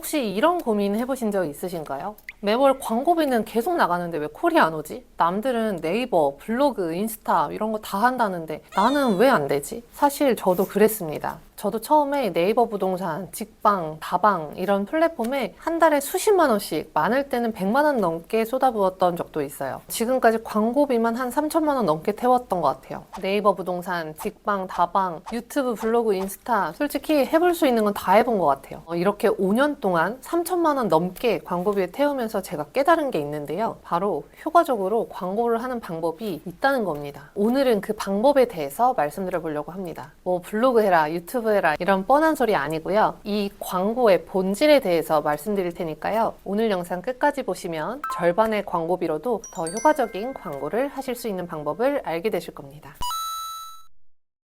혹시 이런 고민 해보신 적 있으신가요? 매월 광고비는 계속 나가는데 왜 콜이 안 오지? 남들은 네이버, 블로그, 인스타 이런 거 다 한다는데 나는 왜 안 되지? 사실 저도 그랬습니다. 저도 처음에 네이버 부동산, 직방, 다방 이런 플랫폼에 한 달에 수십만 원씩, 많을 때는 100만 원 넘게 쏟아부었던 적도 있어요. 지금까지 광고비만 한 3천만 원 넘게 태웠던 것 같아요. 네이버 부동산, 직방, 다방, 유튜브, 블로그, 인스타 솔직히 해볼 수 있는 건 다 해본 것 같아요. 이렇게 5년 동안 3천만 원 넘게 광고비에 태우면서 제가 깨달은 게 있는데요. 바로 효과적으로 광고를 하는 방법이 있다는 겁니다. 오늘은 그 방법에 대해서 말씀드려 보려고 합니다. 뭐 블로그 해라, 유튜브 해라 이런 뻔한 소리 아니고요. 이 광고의 본질에 대해서 말씀드릴 테니까요. 오늘 영상 끝까지 보시면 절반의 광고비로도 더 효과적인 광고를 하실 수 있는 방법을 알게 되실 겁니다.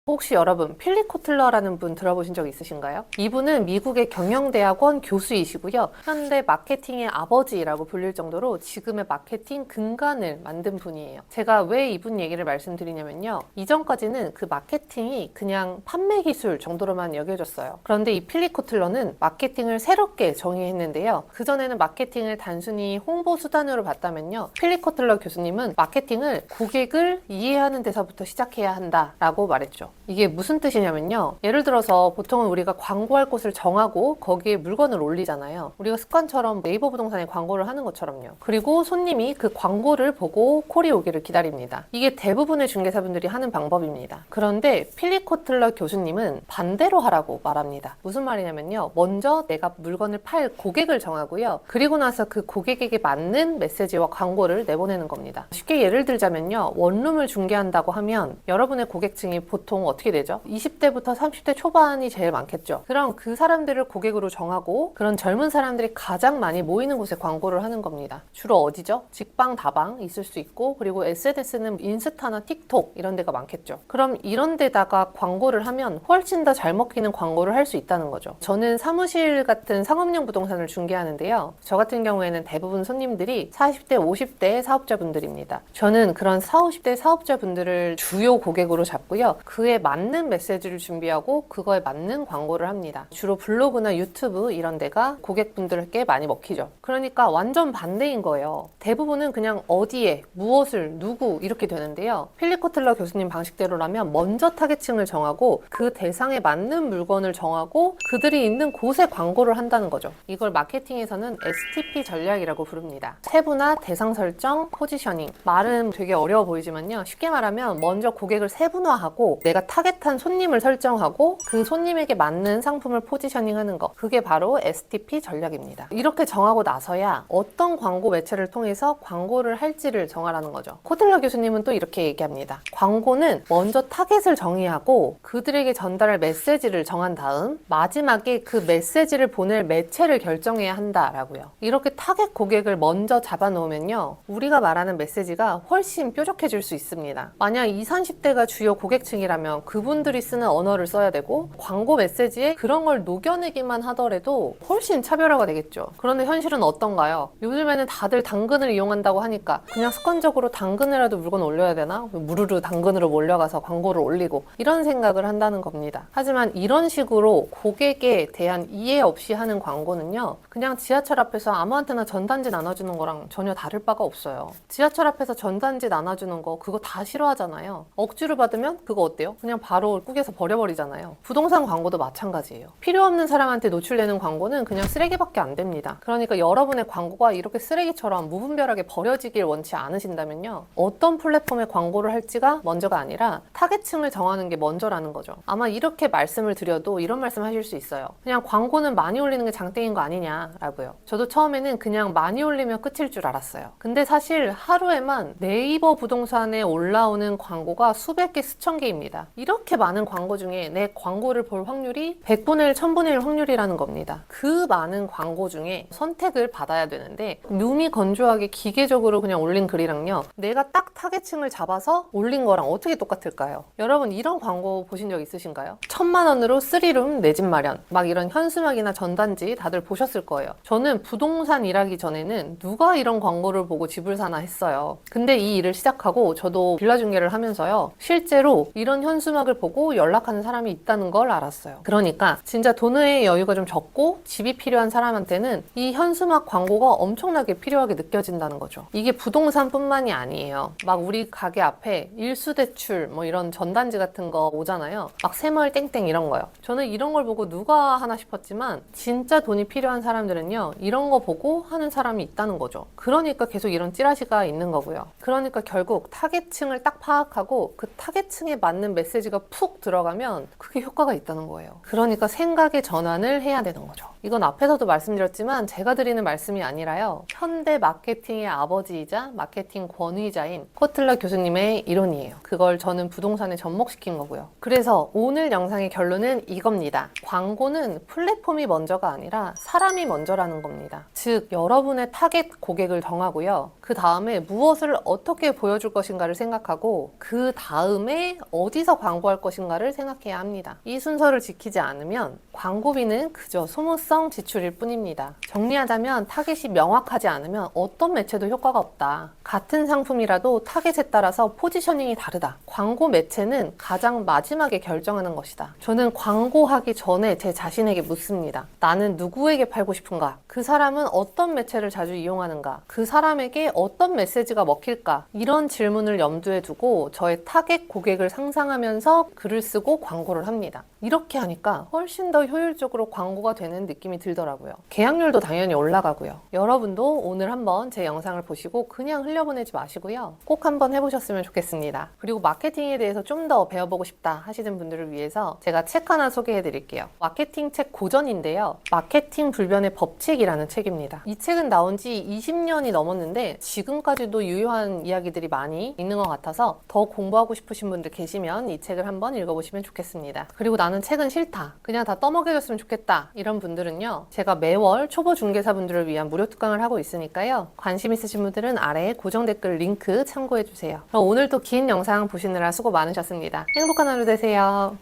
혹시 여러분 필립 코틀러라는 분 들어보신 적 있으신가요? 이분은 미국의 경영대학원 교수이시고요. 현대 마케팅의 아버지라고 불릴 정도로 지금의 마케팅 근간을 만든 분이에요. 제가 왜 이분 얘기를 말씀드리냐면요. 이전까지는 그 마케팅이 그냥 판매 기술 정도로만 여겨졌어요. 그런데 이 필립 코틀러는 마케팅을 새롭게 정의했는데요. 그전에는 마케팅을 단순히 홍보 수단으로 봤다면요. 필립 코틀러 교수님은 마케팅을 고객을 이해하는 데서부터 시작해야 한다라고 말했죠. 이게 무슨 뜻이냐면요. 예를 들어서 보통은 우리가 광고할 곳을 정하고 거기에 물건을 올리잖아요. 우리가 습관처럼 네이버 부동산에 광고를 하는 것처럼요. 그리고 손님이 그 광고를 보고 콜이 오기를 기다립니다. 이게 대부분의 중개사분들이 하는 방법입니다. 그런데 필립 코틀러 교수님은 반대로 하라고 말합니다. 무슨 말이냐면요. 먼저 내가 물건을 팔 고객을 정하고요. 그리고 나서 그 고객에게 맞는 메시지와 광고를 내보내는 겁니다. 쉽게 예를 들자면요. 원룸을 중개한다고 하면 여러분의 고객층이 보통 어떻게 되죠? 20대부터 30대 초반이 제일 많겠죠. 그럼 그 사람들을 고객으로 정하고 그런 젊은 사람들이 가장 많이 모이는 곳에 광고를 하는 겁니다. 주로 어디죠? 직방, 다방 있을 수 있고 그리고 SNS는 인스타나 틱톡 이런 데가 많겠죠. 그럼 이런 데다가 광고를 하면 훨씬 더 잘 먹히는 광고를 할 수 있다는 거죠. 저는 사무실 같은 상업용 부동산을 중개하는데요. 저 같은 경우에는 대부분 손님들이 40대, 50대 사업자분들입니다. 저는 그런 40, 50대 사업자분들을 주요 고객으로 잡고요. 그에 맞는 메시지를 준비하고 그거에 맞는 광고를 합니다. 주로 블로그나 유튜브 이런 데가 고객분들께 많이 먹히죠. 그러니까 완전 반대인 거예요. 대부분은 그냥 어디에, 무엇을, 누구 이렇게 되는데요. 필립 코틀러 교수님 방식대로라면 먼저 타겟층을 정하고 그 대상에 맞는 물건을 정하고 그들이 있는 곳에 광고를 한다는 거죠. 이걸 마케팅에서는 STP 전략이라고 부릅니다. 세분화, 대상 설정, 포지셔닝. 말은 되게 어려워 보이지만요. 쉽게 말하면 먼저 고객을 세분화하고 내가 타겟한 손님을 설정하고 그 손님에게 맞는 상품을 포지셔닝하는 거. 그게 바로 STP 전략입니다. 이렇게 정하고 나서야 어떤 광고 매체를 통해서 광고를 할지를 정하라는 거죠. 코틀러 교수님은 또 이렇게 얘기합니다. 광고는 먼저 타겟을 정의하고 그들에게 전달할 메시지를 정한 다음 마지막에 그 메시지를 보낼 매체를 결정해야 한다라고요. 이렇게 타겟 고객을 먼저 잡아놓으면요. 우리가 말하는 메시지가 훨씬 뾰족해질 수 있습니다. 만약 20, 30대가 주요 고객층이라면 그분들이 쓰는 언어를 써야 되고 광고 메시지에 그런 걸 녹여내기만 하더라도 훨씬 차별화가 되겠죠. 그런데 현실은 어떤가요? 요즘에는 다들 당근을 이용한다고 하니까 그냥 습관적으로 당근이라도 물건 올려야 되나? 무르르 당근으로 몰려가서 광고를 올리고 이런 생각을 한다는 겁니다. 하지만 이런 식으로 고객에 대한 이해 없이 하는 광고는요. 그냥 지하철 앞에서 아무한테나 전단지 나눠주는 거랑 전혀 다를 바가 없어요. 지하철 앞에서 전단지 나눠주는 거 그거 다 싫어하잖아요. 억지로 받으면 그거 어때요? 그냥 바로 꾸겨서 버려버리잖아요. 부동산 광고도 마찬가지예요. 필요 없는 사람한테 노출되는 광고는 그냥 쓰레기밖에 안 됩니다. 그러니까 여러분의 광고가 이렇게 쓰레기처럼 무분별하게 버려지길 원치 않으신다면요. 어떤 플랫폼에 광고를 할지가 먼저가 아니라 타겟층을 정하는 게 먼저라는 거죠. 아마 이렇게 말씀을 드려도 이런 말씀 하실 수 있어요. 그냥 광고는 많이 올리는 게 장땡인 거 아니냐라고요. 저도 처음에는 그냥 많이 올리면 끝일 줄 알았어요. 근데 사실 하루에만 네이버 부동산에 올라오는 광고가 수백 개, 수천 개입니다. 이렇게 많은 광고 중에 내 광고를 볼 확률이 100분의 1, 1000분의 1 확률이라는 겁니다. 그 많은 광고 중에 선택을 받아야 되는데 눈이 건조하게 기계적으로 그냥 올린 글이랑요. 내가 딱 타겟층을 잡아서 올린 거랑 어떻게 똑같을까요? 여러분 이런 광고 보신 적 있으신가요? 1000만 원으로 3룸 내 집 마련 막 이런 현수막이나 전단지 다들 보셨을 거예요. 저는 부동산 일하기 전에는 누가 이런 광고를 보고 집을 사나 했어요. 근데 이 일을 시작하고 저도 빌라 중개를 하면서요. 실제로 이런 현수막을 보고 연락하는 사람이 있다는 걸 알았어요. 그러니까 진짜 돈의 여유가 좀 적고 집이 필요한 사람한테는 이 현수막 광고가 엄청나게 필요하게 느껴진다는 거죠. 이게 부동산뿐만이 아니에요. 막 우리 가게 앞에 일수대출 뭐 이런 전단지 같은 거 오잖아요. 막 새마을 땡땡 이런 거요. 저는 이런 걸 보고 누가 하나 싶었지만 진짜 돈이 필요한 사람들은요, 이런 거 보고 하는 사람이 있다는 거죠. 그러니까 계속 이런 찌라시가 있는 거고요. 그러니까 결국 타겟층을 딱 파악하고 그 타겟층에 맞는 메시지가 푹 들어가면 그게 효과가 있다는 거예요. 그러니까 생각의 전환을 해야 되는 거죠. 이건 앞에서도 말씀드렸지만 제가 드리는 말씀이 아니라요, 현대 마케팅의 아버지이자 마케팅 권위자인 코틀러 교수님의 이론이에요. 그걸 저는 부동산에 접목시킨 거고요. 그래서 오늘 영상의 결론은 이겁니다. 광고는 플랫폼이 먼저가 아니라 사람이 먼저라는 겁니다. 즉 여러분의 타겟 고객을 정하고요, 그 다음에 무엇을 어떻게 보여줄 것인가를 생각하고 그 다음에 어디서 광고할 것인가를 생각해야 합니다. 이 순서를 지키지 않으면 광고비는 그저 소모성 지출일 뿐입니다. 정리하자면 타겟이 명확하지 않으면 어떤 매체도 효과가 없다. 같은 상품이라도 타겟에 따라서 포지셔닝이 다르다. 광고 매체는 가장 마지막에 결정하는 것이다. 저는 광고하기 전에 제 자신에게 묻습니다. 나는 누구에게 팔고 싶은가? 그 사람은 어떤 매체를 자주 이용하는가? 그 사람에게 어떤 메시지가 먹힐까? 이런 질문을 염두에 두고 저의 타겟 고객을 상상하면서 글을 쓰고 광고를 합니다. 이렇게 하니까 훨씬 더 효율적으로 광고가 되는 느낌이 들더라고요. 계약률도 당연히 올라가고요. 여러분도 오늘 한번 제 영상을 보시고 그냥 흘려보내지 마시고요, 꼭 한번 해보셨으면 좋겠습니다. 그리고 마케팅에 대해서 좀 더 배워보고 싶다 하시는 분들을 위해서 제가 책 하나 소개해 드릴게요. 마케팅 책 고전인데요, 마케팅 불변의 법칙이라는 책입니다. 이 책은 나온 지 20년이 넘었는데 지금까지도 유효한 이야기들이 많이 있는 것 같아서 더 공부하고 싶으신 분들 계시면 이 책을 한번 읽어보시면 좋겠습니다. 그리고 나는 책은 싫다, 그냥 다 떠먹여줬으면 좋겠다, 이런 분들은요, 제가 매월 초보 중개사분들을 위한 무료 특강을 하고 있으니까요, 관심 있으신 분들은 아래에 고정 댓글 링크 참고해주세요. 그럼 오늘도 긴 영상 보시느라 수고 많으셨습니다. 행복한 하루 되세요.